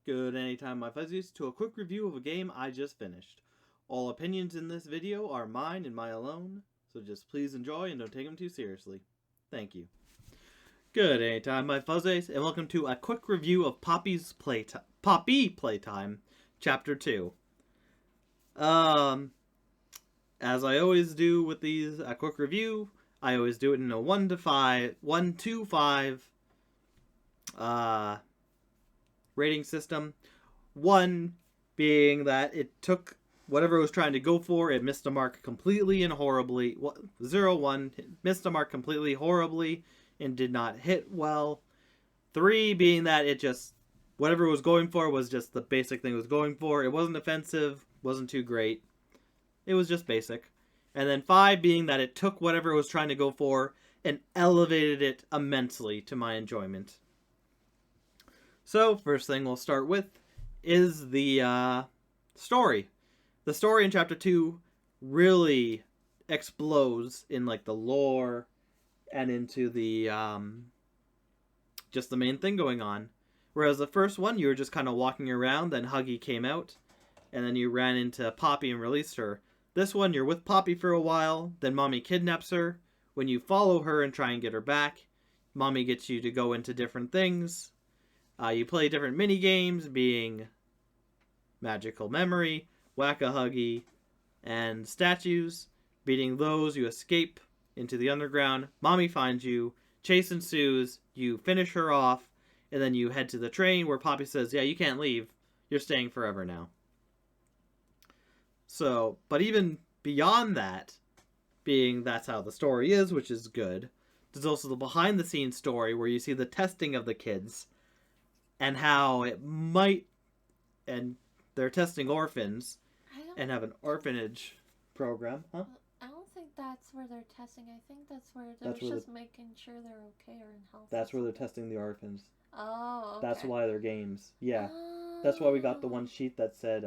Good anytime, my fuzzies, to a quick review of a game I just finished. All opinions in this video are mine and mine alone, so just please enjoy and don't take them too seriously. Thank you. Good anytime, my fuzzies, and welcome to a quick review of Poppy Playtime, Chapter 2. As I always do with these, a quick review, I always do it in a 1 to 5, rating system. 1 being that it took whatever it was trying to go for, it missed the mark completely and horribly. 0, 1, missed the mark completely horribly and did not hit well. 3 being that it just, whatever it was going for was just the basic thing it was going for. It wasn't offensive, wasn't too great. It was just basic. And then 5 being that it took whatever it was trying to go for and elevated it immensely to my enjoyment. So, first thing we'll start with is the story. The story in Chapter 2 really explodes in like the lore and into the just the main thing going on. Whereas the first one, you were just kind of walking around, then Huggy came out, and then you ran into Poppy and released her. This one, you're with Poppy for a while, then Mommy kidnaps her. When you follow her and try and get her back, Mommy gets you to go into different things. You play different mini games, being Magical Memory, Whack-a-Huggy, and Statues. Beating those, you escape into the underground. Mommy finds you, chase ensues, you finish her off, and then you head to the train where Poppy says, yeah, you can't leave. You're staying forever now. So, but even beyond that, being that's how the story is, which is good, there's also the behind-the-scenes story where you see the testing of the kids and how it might, and they're testing orphans and have an orphanage program, huh? I don't think that's where they're testing. I think that's where they're just making sure they're okay or in health. That's where they're testing the orphans. Oh, okay. That's why they're games. Yeah. That's why we got the one sheet that said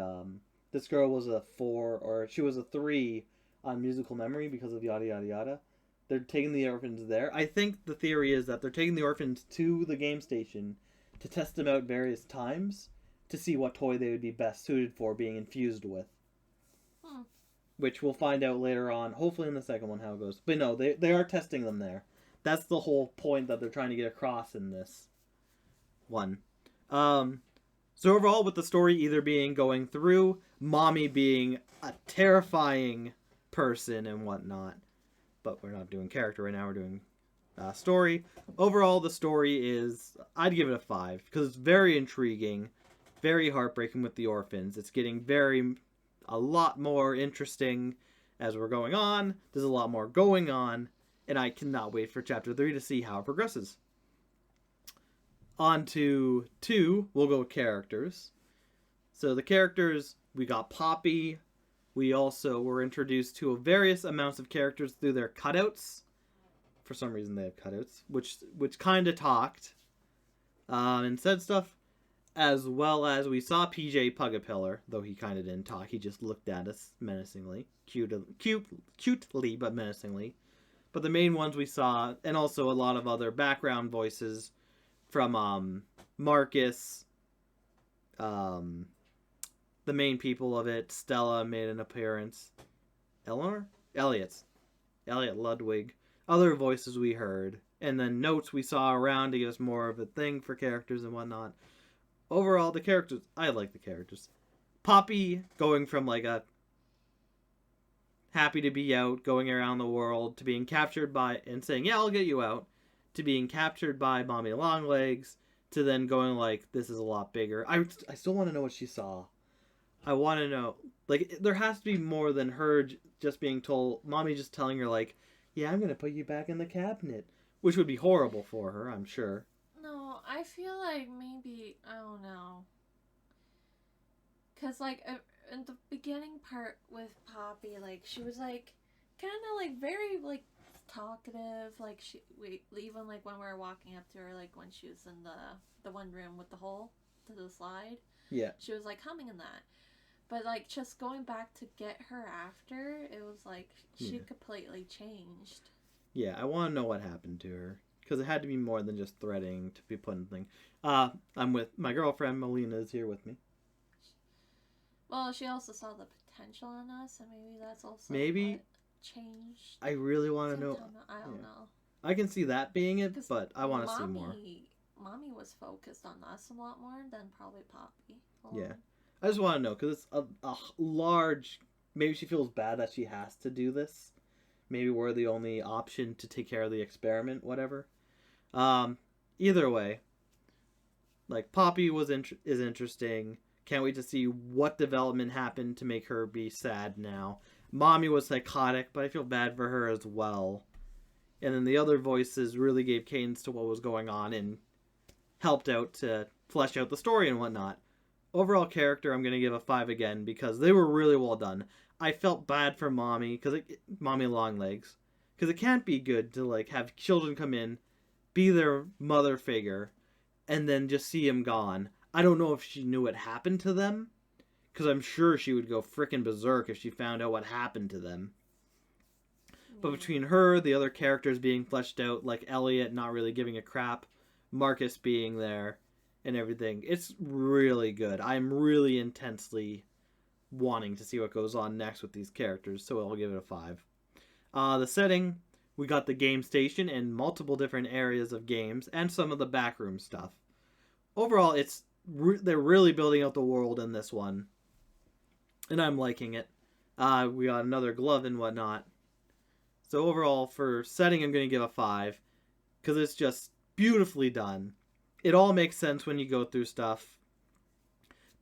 this girl was a 4 or she was a 3 on musical memory because of yada yada yada. They're taking the orphans there. I think the theory is that they're taking the orphans to the game station to test them out various times to see what toy they would be best suited for being infused with. Which we'll find out later on, hopefully in the second one, how it goes. But no, they are testing them there. That's the whole point that they're trying to get across in this one. So overall, with the story either being going through, Mommy being a terrifying person and whatnot. But we're not doing character right now, we're doing story. Overall, the story is, I'd give it a 5, because it's very intriguing, very heartbreaking with the orphans. It's getting a lot more interesting as we're going on. There's a lot more going on, and I cannot wait for Chapter 3 to see how it progresses. On to 2, we'll go characters. So the characters, we got Poppy. We also were introduced to various amounts of characters through their cutouts. For some reason they have cutouts, which kind of talked and said stuff. As well as we saw PJ Pugapillar, though he kind of didn't talk. He just looked at us menacingly. Cutely, but menacingly. But the main ones we saw, and also a lot of other background voices from Marcus, the main people of it. Stella made an appearance. Eleanor? Elliot Ludwig. Other voices we heard. And then notes we saw around to give us more of a thing for characters and whatnot. Overall, the characters, I like the characters. Poppy going from like a happy to be out, going around the world, to being captured by, and saying, yeah, I'll get you out, to being captured by Mommy Longlegs, to then going like, this is a lot bigger. I still want to know what she saw. I want to know, like, there has to be more than her just being told, Mommy just telling her like, yeah, I'm going to put you back in the cabinet. Which would be horrible for her, I'm sure. No, I feel like maybe, I don't know. Because, like, in the beginning part with Poppy, like, she was, like, kind of, like, very, like, talkative. Like, even, like, when we were walking up to her, like, when she was in the one room with the hole to the slide. Yeah. She was, like, humming in that. But, like, just going back to get her after, it was, like, she completely changed. Yeah, I want to know what happened to her. because it had to be more than just threading to be put in thing. I'm with my girlfriend. Melina is here with me. Well, she also saw the potential in us, and maybe that's also Maybe what changed. I really want to know. I don't know. I can see that being it, but I want to see more. Mommy was focused on us a lot more than probably Poppy. Yeah. I just want to know, because it's a large... Maybe she feels bad that she has to do this. Maybe we're the only option to take care of the experiment, whatever. Either way, like, Poppy is interesting. Can't wait to see what development happened to make her be sad now. Mommy was psychotic, but I feel bad for her as well. And then the other voices really gave cadence to what was going on and helped out to flesh out the story and whatnot. Overall character, I'm going to give a 5 again because they were really well done. I felt bad for Mommy, Mommy Longlegs, because it can't be good to like have children come in, be their mother figure, and then just see him gone. I don't know if she knew what happened to them, because I'm sure she would go frickin' berserk if she found out what happened to them. But between her, the other characters being fleshed out, like Elliot not really giving a crap, Marcus being there, and everything, it's really good. I'm really intensely wanting to see what goes on next with these characters, so I'll give it a 5. The setting, we got the game station and multiple different areas of games, and some of the backroom stuff. Overall, they're really building out the world in this one, and I'm liking it. We got another glove and whatnot. So overall, for setting, I'm going to give a 5, because it's just beautifully done. It all makes sense when you go through stuff.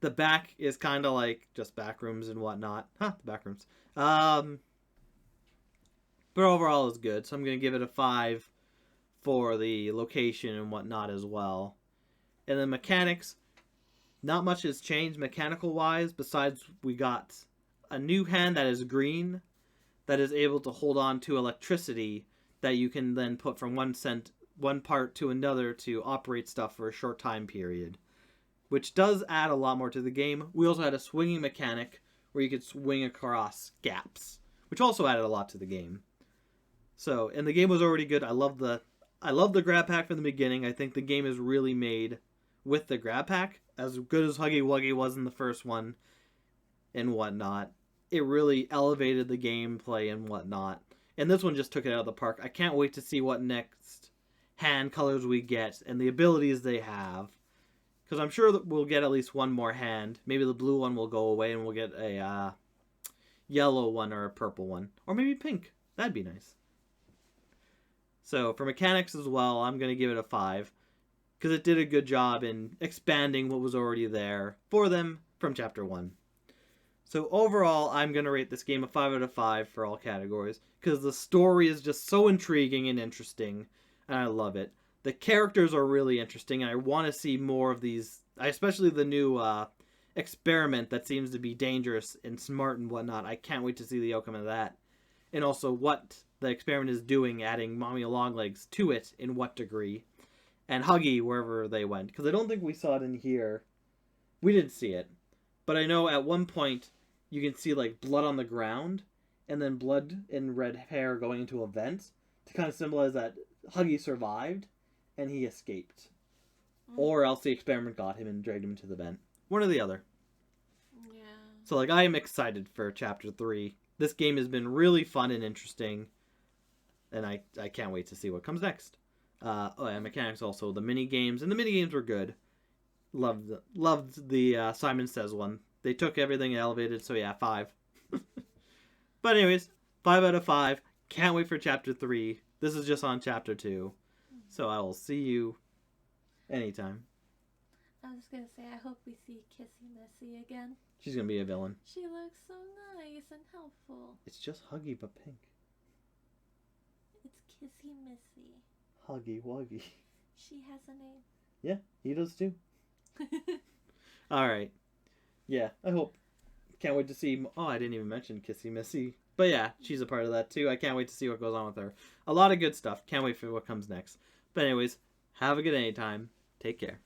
The back is kind of like just back rooms and whatnot. The back rooms. But overall is good, so I'm going to give it a 5 for the location and whatnot as well. And the mechanics, not much has changed mechanical-wise, besides we got a new hand that is green, that is able to hold on to electricity that you can then put from one part to another to operate stuff for a short time period, which does add a lot more to the game. We also had a swinging mechanic where you could swing across gaps, which also added a lot to the game. So, and the game was already good. I love the grab pack from the beginning. I think the game is really made with the grab pack, as good as Huggy Wuggy was in the first one and whatnot. It really elevated the gameplay and whatnot. And this one just took it out of the park. I can't wait to see what next hand colors we get and the abilities they have. Because I'm sure that we'll get at least one more hand. Maybe the blue one will go away and we'll get a yellow one or a purple one. Or maybe pink. That'd be nice. So for mechanics as well, I'm going to give it a 5. Because it did a good job in expanding what was already there for them from Chapter 1. So overall, I'm going to rate this game a 5 out of 5 for all categories. Because the story is just so intriguing and interesting. And I love it. The characters are really interesting. And I want to see more of these. Especially the new experiment that seems to be dangerous and smart and whatnot. I can't wait to see the outcome of that. And also what the experiment is doing, adding Mommy Longlegs to it in what degree. And Huggy wherever they went. Because I don't think we saw it in here. We didn't see it. But I know at one point you can see like blood on the ground. And then blood and red hair going into a vent. To kind of symbolize that Huggy survived. And he escaped. Or else the experiment got him and dragged him into the vent. One or the other. Yeah. So like I am excited for Chapter 3. This game has been really fun and interesting. And I can't wait to see what comes next. And mechanics also. The mini games. And the mini games were good. Loved the Simon Says one. They took everything and elevated. So yeah, 5. But anyways, 5 out of 5. Can't wait for Chapter 3. This is just on Chapter 2. So I will see you anytime. I was going to say, I hope we see Kissy Missy again. She's going to be a villain. She looks so nice and helpful. It's just Huggy but pink. It's Kissy Missy. Huggy Wuggy. She has a name. Yeah, he does too. Alright. Yeah, I hope. Can't wait to see. Oh, I didn't even mention Kissy Missy. But yeah, she's a part of that too. I can't wait to see what goes on with her. A lot of good stuff. Can't wait for what comes next. But anyways, have a good anytime. Take care.